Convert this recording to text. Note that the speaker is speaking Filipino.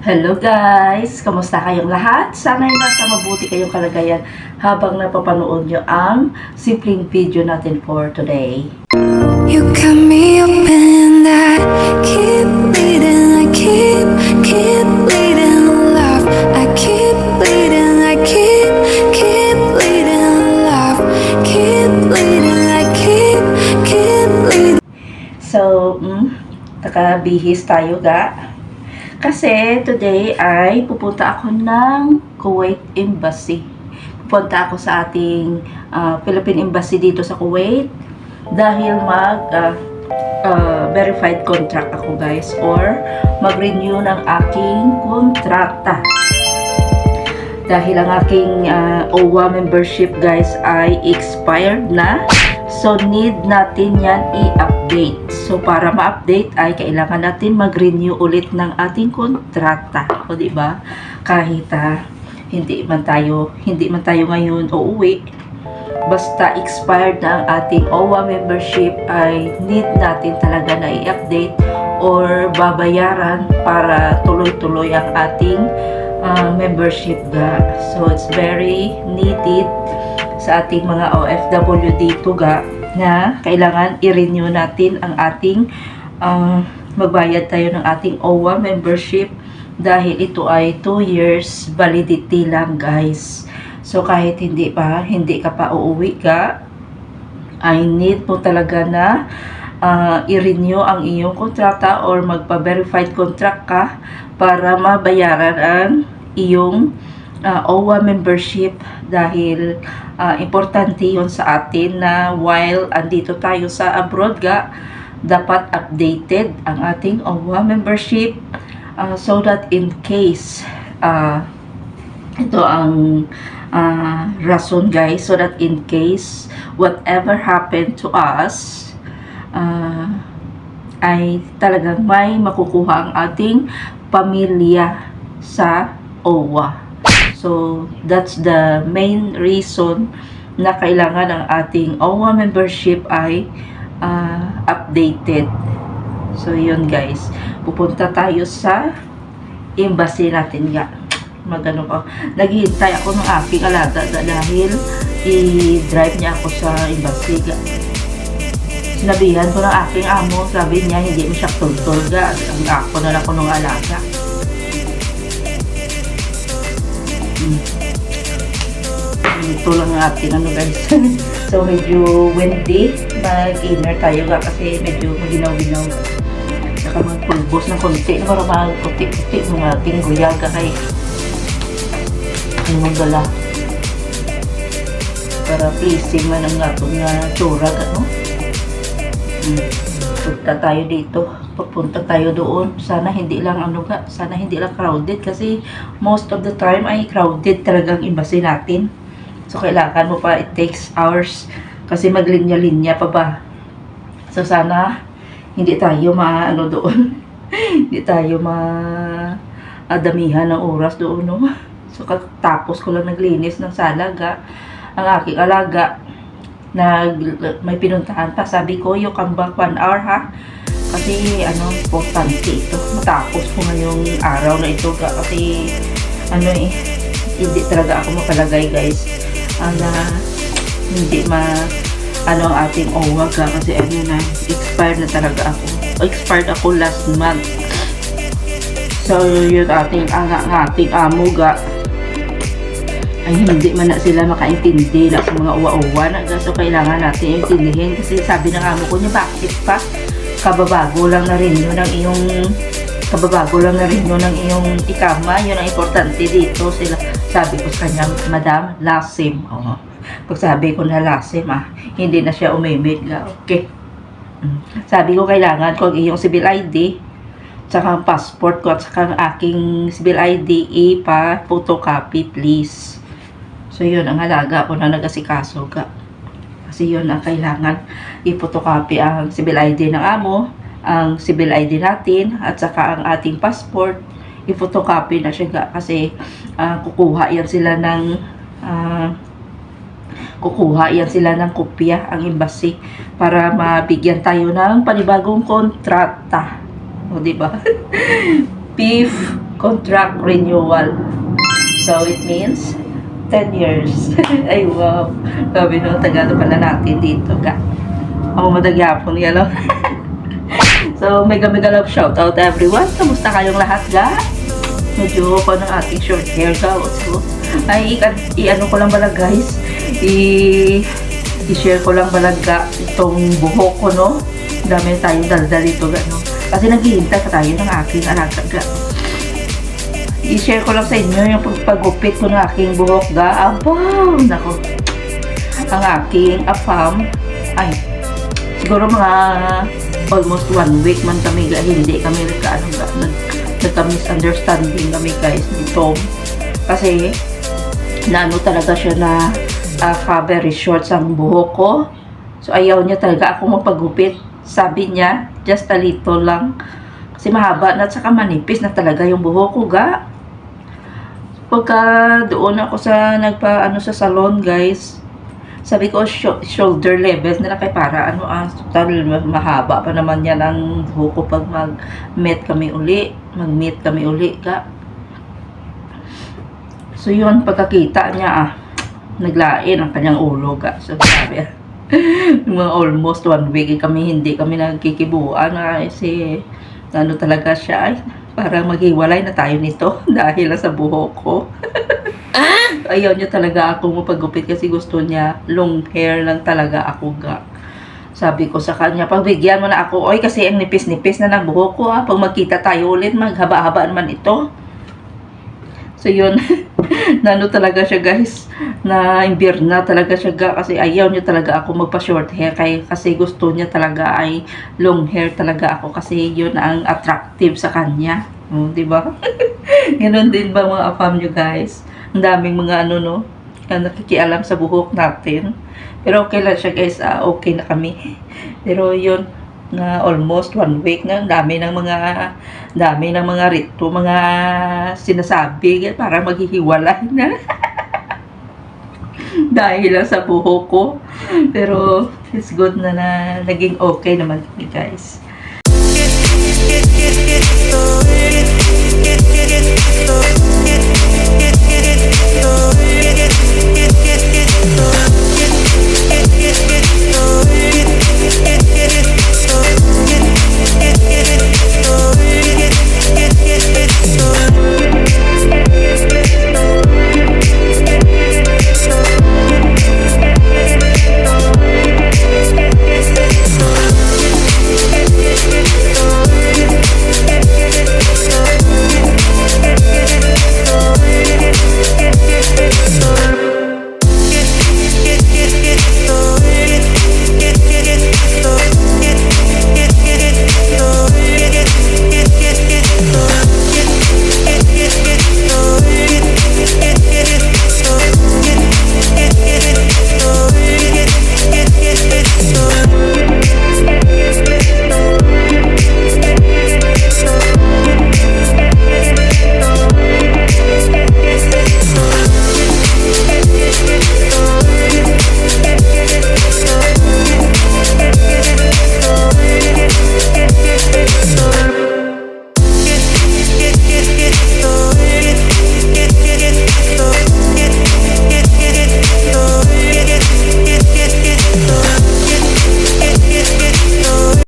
Hello guys! Kamusta kayong lahat? Sana'y nasa mabuti kayong kalagayan habang napapanood nyo ang simpleng video natin for today. You cut me open, I keep bleeding, I keep bleeding love. I keep bleeding, I keep bleeding love. Keep bleeding, I keep bleeding. So, nakabihis tayo ga. Kasi today ay pupunta ako ng Kuwait Embassy. Pupunta ako sa ating Philippine Embassy dito sa Kuwait dahil verified contract ako guys, or mag-renew ng aking kontrata. Dahil ang aking OWA membership guys ay expired na. So, need natin yan i-update. So, para ma-update ay kailangan natin mag-renew ulit ng ating kontrata. O, diba? Kahit hindi man tayo ngayon uuwi, basta expired na ang ating OWA membership ay need natin talaga na i-update or babayaran para tuloy-tuloy ang ating membership ga. So, it's very needed sa ating mga OFW dito ga, na kailangan i-renew natin ang ating magbayad tayo ng ating OWA membership dahil ito ay 2 years validity lang guys. So kahit hindi ka pa uuwi ka, I need mo talaga na i-renew ang iyong kontrata or magpa-verified contract ka para mabayaran ang iyong OWA membership dahil importante yun sa atin na while andito tayo sa abroad ga, dapat updated ang ating OWA membership so that in case ito ang rason guys, so that in case whatever happened to us ay talagang may makukuha ang ating pamilya sa OWA. So, that's the main reason na kailangan ang ating OWA membership ay updated. So, yun guys. Pupunta tayo sa embassy natin nga. Naghihintay ako ng aking alaga dahil i-drive niya ako sa embassy ga. Sinabihan ko ng aking amo, sabi niya hindi mo siya tultol ga. Sabi ako na lang ko ng alaga. Ito lang ang ating guys. So medyo windy, mag-inner tayo ga kasi medyo maginaw-ginaw. Saka magpulbos ng konti para magputi-puti ng ating guyaga kay ang dala para pleasing man ang atong tsura no? Punta tayo dito, papunta tayo doon. Sana hindi lang sana hindi lang crowded kasi most of the time ay crowded talagang embassy natin. So kailangan mo pa, it takes hours kasi maglinya-linya pa ba. So sana hindi tayo doon. Hindi tayo damihan ng oras doon no. So tapos ko lang naglinis ng salaga ang aking alaga. May pinuntahan pa, sabi ko yung come back 1 hour ha kasi importante ito matapos ko ngayong araw na ito kasi hindi talaga ako mapalagay guys hindi ang ating OWA ka kasi expired na talaga ako last month. So yun ating amo ga ay hindi man na sila makaintindi na sa mga uwa-uwa na so kailangan natin intindihin kasi sabi ng amo ko niya, bakit pa kababago lang na rin yun ng iyong ikama, yun ang importante dito. Sabi ko sa kanya, Madam, lasim. Pag sabi ko na lasim hindi na siya umimik okay. Sabi ko kailangan ko ang iyong civil ID tsaka ang passport ko at saka ang aking civil ID photocopy please. So yun ang halaga ko na nagasikaso ka. Kasi yun ang kailangan i-photocopy ang civil ID ng amo, ang civil ID natin at saka ang ating passport i-photocopy na siya ga. Kasi kukuha yan sila ng kopya ang embassy para mabigyan tayo ng panibagong kontrata. O diba? Fifth contract renewal. So, it means 10 years. Ay, wow. Sabi nung Tagalog pala natin dito, ga. Ako madagyapon yan, no? So, mega love shoutout everyone. Kamusta kayong lahat, ga? Medyo ko ng ating short hair, ga. So, ay, i-ano ko lang bala, guys. I-share ko lang bala, ga, itong buhok ko, no? Dami tayong daldal dito, ga, no? Kasi naghihintay pa tayo ng aking alaga, ga. I-share ko lang sa inyo yung pagpagupit ko ng aking buhok, ga. Abaw! Nako. Ang aking afam, ay, siguro mga almost 1 week man kami, ga. Hindi kami nagka-misunderstanding kami, guys, ni Tom. Kasi, naano talaga siya na very short ang buhok ko. So, ayaw niya talaga ako magpagupit. Sabi niya, just a little lang. Kasi mahaba na at saka manipis na talaga yung buhok ko, ga. Pagka doon ako sa sa salon, guys, sabi ko shoulder level na lang kay para total mahaba pa naman yan ang buhok ko pag mag-meet kami uli, ga. So yun, pagkakita niya naglain ang kanyang ulo, ga. So sabi mga almost 1 week kami hindi kami nagkikibuan kasi talaga siya, ay para maghiwalay na tayo nito dahil sa buhok ko. Ayaw niya talaga ako mapagupit kasi gusto niya long hair lang talaga ako, ga. Sabi ko sa kanya, pagbigyan mo na ako, oy, kasi ang nipis-nipis na ng buhok ko, pag magkita tayo ulit, maghaba-haba naman ito. So yun, talaga siya, guys, na imbir na talaga siya, ga, kasi ayaw niya talaga ako magpa-short hair kasi gusto niya talaga ay long hair talaga ako kasi yun ang attractive sa kanya. Di ba? Ganun din ba mga afam nyo, guys? Ang daming mga nakikialam sa buhok natin. Pero okay lang siya, guys. Okay na kami. Pero yun, na almost 1 week na, dami ng mga rito, mga sinasabi para maghihiwalay na. Dahil lang sa buhok ko. Pero it's good na naging okay naman, guys.